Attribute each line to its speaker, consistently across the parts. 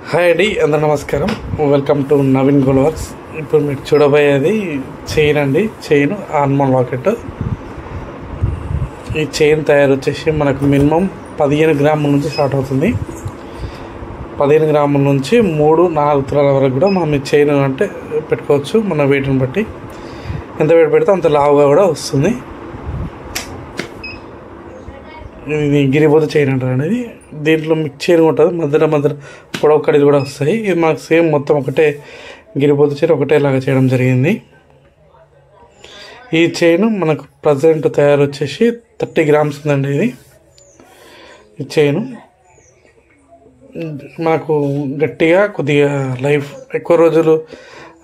Speaker 1: Hi అండి, అందరూ నమస్కారం. Welcome to Naveen gold works. ఇప్పుడు మీరు చూడబోయేది చైన్ అండి. Chain ఆర్మల్ locket. ఈ చైన్ తయారు వచ్చేసి మనకు మినిమం 15 గ్రాముల నుంచి స్టార్ట్ అవుతుంది. 15 గ్రాముల నుంచి 3-4 తులాల వరకు కూడా మనం ఈ చైన్ అంటే పెట్టుకోవచ్చు. మన వెయిట్ని బట్టి ఎంత వెయిట్ పెడితే అంత లావుగా కూడా వస్తుంది. ఇది గిరిపోతే చైన్ అంటారు అనేది. దీంట్లో మీకు చైన్ ఉంటుంది, మధ్యలో పొడవు కడీలు కూడా వస్తాయి. ఇది మనకు సేమ్ మొత్తం ఒకటే గిరిపోతే చైన్ ఒకటేలాగా చేయడం జరిగింది. ఈ చైన్ మనకు ప్రజెంట్ తయారు వచ్చేసి 30 గ్రామ్స్ ఉందండి. ఈ చైన్ మనకు గట్టిగా కొద్దిగా లైఫ్ ఎక్కువ రోజులు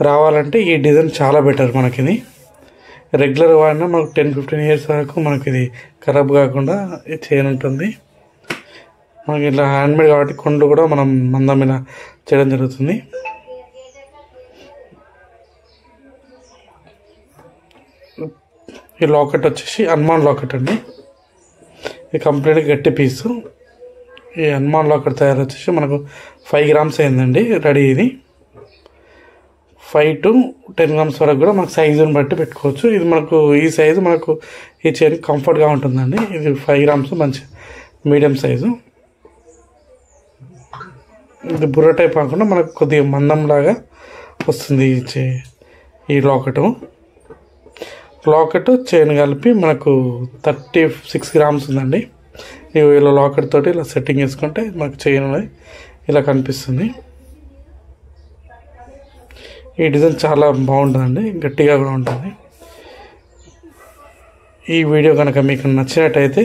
Speaker 1: రావాలంటే ఈ డిజైన్ చాలా బెటర్. మనకి రెగ్యులర్ వాడినా మనకు 10-15 ఇయర్స్ వరకు మనకి ఇది ఖరాబ్ కాకుండా ఈ చైన్ ఉంటుంది. మనకి ఇట్లా హ్యాండ్మేడ్ కాబట్టి కొండ్లు కూడా మనం మందం మీద చేయడం జరుగుతుంది. ఈ లాకెట్ వచ్చేసి హనుమాన్ లాకెట్ అండి. ఇది కంప్లీట్గా గట్టి పీసు. ఈ హనుమాన్ లాకెట్ తయారు వచ్చేసి మనకు 5 గ్రామ్స్ అయిందండి రెడీ. ఇది 5 to 10 గ్రామ్స్ వరకు కూడా మనకు సైజుని బట్టి పెట్టుకోవచ్చు. ఇది మనకు ఈ సైజు మనకు ఈ చైన్ కంఫర్ట్గా ఉంటుందండి. ఇది 5 గ్రామ్స్ మంచి మీడియం సైజు. ఇది బుర్ర టైప్ కాకుండా మనకు కొద్దిగా మందంలాగా వస్తుంది ఈ లాకెట్ చైన్ కలిపి మనకు 36 గ్రామ్స్ ఉందండి. ఇలా లాకెట్ తోటి ఇలా సెట్టింగ్ చేసుకుంటే మనకు చైన్ అనేది ఇలా కనిపిస్తుంది. ఈ డిజైన్ చాలా బాగుంటుందండి, గట్టిగా కూడా ఉంటుంది. ఈ వీడియో కనుక మీకు నచ్చినట్టయితే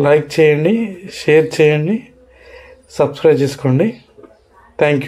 Speaker 1: లైక్ చేయండి, షేర్ చేయండి, సబ్స్క్రైబ్ చేసుకోండి. Thank you.